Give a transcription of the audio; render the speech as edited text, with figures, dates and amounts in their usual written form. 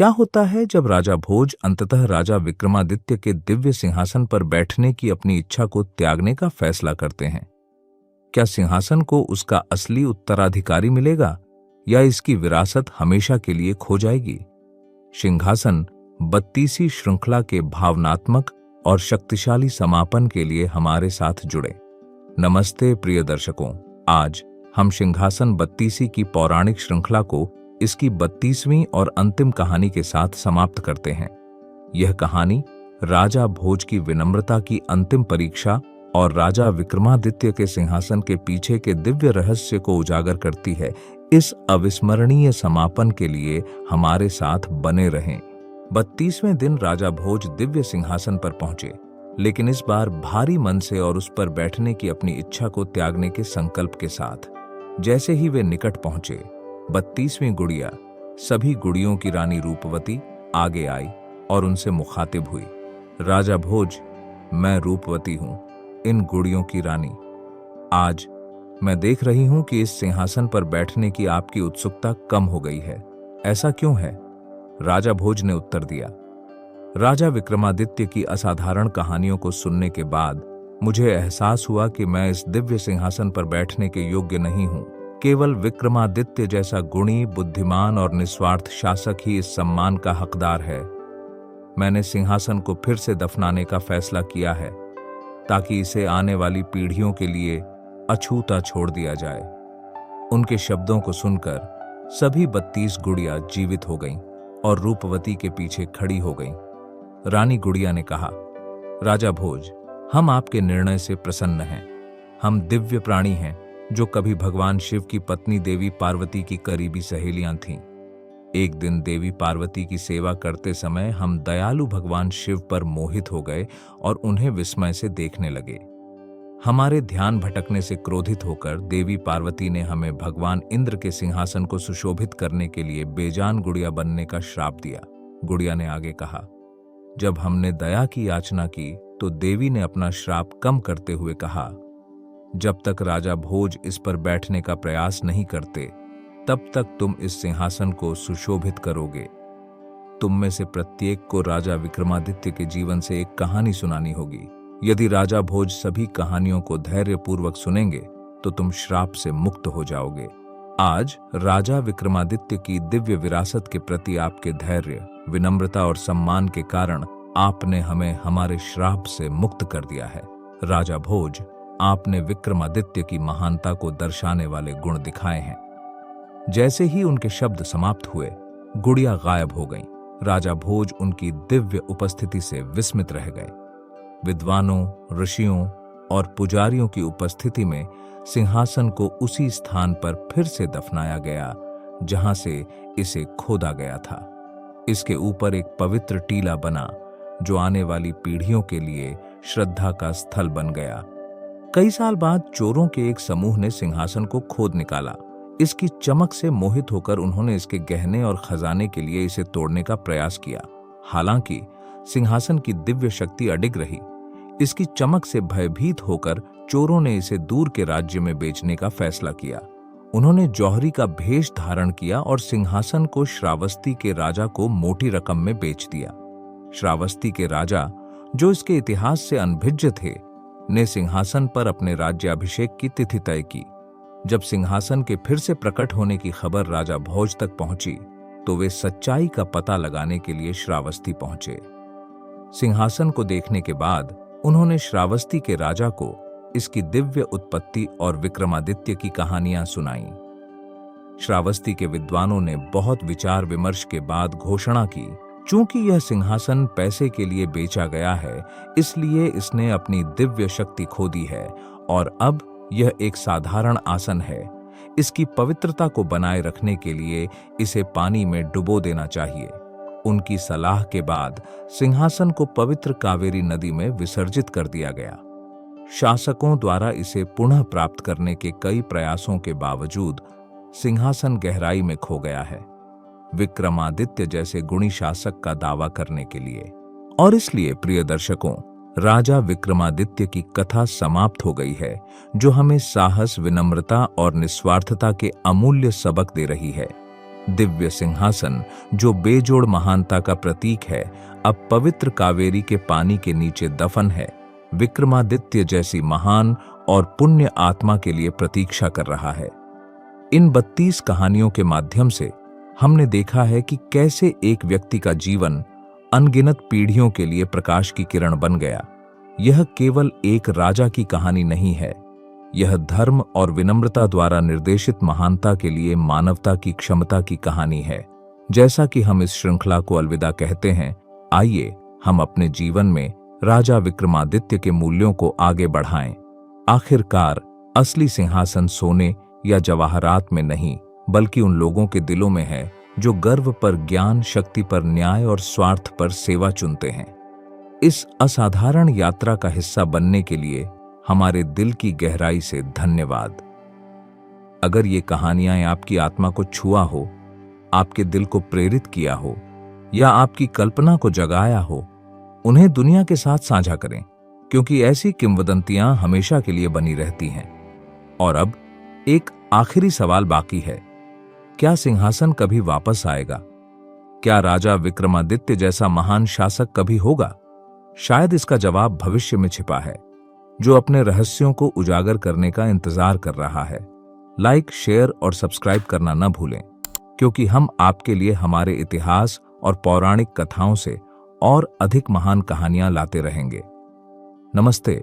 क्या होता है जब राजा भोज अंततः राजा विक्रमादित्य के दिव्य सिंहासन पर बैठने की अपनी इच्छा को त्यागने का फैसला करते हैं? क्या सिंहासन को उसका असली उत्तराधिकारी मिलेगा या इसकी विरासत हमेशा के लिए खो जाएगी? सिंहासन 32वीं श्रृंखला के भावनात्मक और शक्तिशाली समापन के लिए हमारे साथ जुड़े। नमस्ते प्रिय दर्शकों, आज हम सिंहासन 32 की पौराणिक श्रृंखला को इसकी 32वीं और अंतिम कहानी के साथ समाप्त करते हैं। यह कहानी राजा भोज की विनम्रता की अंतिम परीक्षा और राजा विक्रमादित्य के सिंहासन के पीछे के दिव्य रहस्य को उजागर करती है। इस अविस्मरणीय समापन के लिए हमारे साथ बने रहें। 32वें दिन राजा भोज दिव्य सिंहासन पर पहुंचे, लेकिन इस बार भारी मन से और उस पर बैठने की अपनी इच्छा को त्यागने के संकल्प के साथ। जैसे ही वे निकट पहुंचे, 32वीं गुड़िया, सभी गुड़ियों की रानी रूपवती, आगे आई और उनसे मुखातिब हुई। राजा भोज, मैं रूपवती हूं, इन गुड़ियों की रानी। आज मैं देख रही हूं कि इस सिंहासन पर बैठने की आपकी उत्सुकता कम हो गई है। ऐसा क्यों है? राजा भोज ने उत्तर दिया। राजा विक्रमादित्य की असाधारण कहानियों को सुनने के बाद मुझे एहसास हुआ कि मैं इस दिव्य सिंहासन पर बैठने के योग्य नहीं हूं। केवल विक्रमादित्य जैसा गुणी, बुद्धिमान और निस्वार्थ शासक ही इस सम्मान का हकदार है। मैंने सिंहासन को फिर से दफनाने का फैसला किया है, ताकि इसे आने वाली पीढ़ियों के लिए अछूता छोड़ दिया जाए। उनके शब्दों को सुनकर सभी 32 गुड़िया जीवित हो गईं और रूपवती के पीछे खड़ी हो गईं। रानी गुड़िया ने कहा, राजा भोज, हम आपके निर्णय से प्रसन्न हैं। हम दिव्य प्राणी हैं जो कभी भगवान शिव की पत्नी देवी पार्वती की करीबी सहेलियां थीं। एक दिन देवी पार्वती की सेवा करते समय हम दयालु भगवान शिव पर मोहित हो गए और उन्हें विस्मय से देखने लगे। हमारे ध्यान भटकने से क्रोधित होकर देवी पार्वती ने हमें भगवान इंद्र के सिंहासन को सुशोभित करने के लिए बेजान गुड़िया बनने का श्राप दिया। गुड़िया ने आगे कहा, जब हमने दया की याचना की तो देवी ने अपना श्राप कम करते हुए कहा, जब तक राजा भोज इस पर बैठने का प्रयास नहीं करते, तब तक तुम इस सिंहासन को सुशोभित करोगे। तुम में से प्रत्येक को राजा विक्रमादित्य के जीवन से एक कहानी सुनानी होगी। यदि राजा भोज सभी कहानियों को धैर्यपूर्वक सुनेंगे तो तुम श्राप से मुक्त हो जाओगे। आज राजा विक्रमादित्य की दिव्य विरासत के प्रति आपके धैर्य, विनम्रता और सम्मान के कारण आपने हमें हमारे श्राप से मुक्त कर दिया है। राजा भोज, आपने विक्रमादित्य की महानता को दर्शाने वाले गुण दिखाए हैं। जैसे ही उनके शब्द समाप्त हुए, गुड़िया गायब हो गईं। राजा भोज उनकी दिव्य उपस्थिति से विस्मित रह गए। विद्वानों, ऋषियों और पुजारियों की उपस्थिति में सिंहासन को उसी स्थान पर फिर से दफनाया गया जहां से इसे खोदा गया था। इसके ऊपर एक पवित्र टीला बना जो आने वाली पीढ़ियों के लिए श्रद्धा का स्थल बन गया। कई साल बाद चोरों के एक समूह ने सिंहासन को खोद निकाला। इसकी चमक से मोहित होकर उन्होंने इसके गहने और खजाने के लिए इसे तोड़ने का प्रयास किया। हालांकि सिंहासन की दिव्य शक्ति अडिग रही। इसकी चमक से भयभीत होकर चोरों ने इसे दूर के राज्य में बेचने का फैसला किया। उन्होंने जौहरी का भेष धारण किया और सिंहासन को श्रावस्ती के राजा को मोटी रकम में बेच दिया। श्रावस्ती के राजा, जो इसके इतिहास से अनभिज्ञ थे, ने सिंहासन पर अपने राज्याभिषेक की तिथि तय की। जब सिंहासन के फिर से प्रकट होने की खबर राजा भोज तक पहुंची तो वे सच्चाई का पता लगाने के लिए श्रावस्ती पहुंचे। सिंहासन को देखने के बाद उन्होंने श्रावस्ती के राजा को इसकी दिव्य उत्पत्ति और विक्रमादित्य की कहानियां सुनाईं। श्रावस्ती के विद्वानों ने बहुत विचार विमर्श के बाद घोषणा की, चूंकि यह सिंहासन पैसे के लिए बेचा गया है, इसलिए इसने अपनी दिव्य शक्ति खो दी है और अब यह एक साधारण आसन है। इसकी पवित्रता को बनाए रखने के लिए इसे पानी में डुबो देना चाहिए। उनकी सलाह के बाद सिंहासन को पवित्र कावेरी नदी में विसर्जित कर दिया गया। शासकों द्वारा इसे पुनः प्राप्त करने के कई प्रयासों के बावजूद सिंहासन गहराई में खो गया है, विक्रमादित्य जैसे गुणी शासक का दावा करने के लिए। और इसलिए प्रिय दर्शकों, राजा विक्रमादित्य की कथा समाप्त हो गई है, जो हमें साहस, विनम्रता और निस्वार्थता के अमूल्य सबक दे रही है। दिव्य सिंहासन जो बेजोड़ महानता का प्रतीक है, अब पवित्र कावेरी के पानी के नीचे दफन है, विक्रमादित्य जैसी महान और पुण्य आत्मा के लिए प्रतीक्षा कर रहा है। इन 32 कहानियों के माध्यम से हमने देखा है कि कैसे एक व्यक्ति का जीवन अनगिनत पीढ़ियों के लिए प्रकाश की किरण बन गया। यह केवल एक राजा की कहानी नहीं है, यह धर्म और विनम्रता द्वारा निर्देशित महानता के लिए मानवता की क्षमता की कहानी है। जैसा कि हम इस श्रृंखला को अलविदा कहते हैं, आइए हम अपने जीवन में राजा विक्रमादित्य के मूल्यों को आगे बढ़ाएं। आखिरकार असली सिंहासन सोने या जवाहरात में नहीं, बल्कि उन लोगों के दिलों में है जो गर्व पर ज्ञान, शक्ति पर न्याय और स्वार्थ पर सेवा चुनते हैं। इस असाधारण यात्रा का हिस्सा बनने के लिए हमारे दिल की गहराई से धन्यवाद। अगर ये कहानियां आपकी आत्मा को छुआ हो, आपके दिल को प्रेरित किया हो या आपकी कल्पना को जगाया हो, उन्हें दुनिया के साथ साझा करें, क्योंकि ऐसी किंवदंतियां हमेशा के लिए बनी रहती हैं। और अब एक आखिरी सवाल बाकी है, क्या सिंहासन कभी वापस आएगा? क्या राजा विक्रमादित्य जैसा महान शासक कभी होगा? शायद इसका जवाब भविष्य में छिपा है, जो अपने रहस्यों को उजागर करने का इंतजार कर रहा है। लाइक, शेयर और सब्सक्राइब करना न भूलें, क्योंकि हम आपके लिए हमारे इतिहास और पौराणिक कथाओं से और अधिक महान कहानियां लाते रहेंगे। नमस्ते।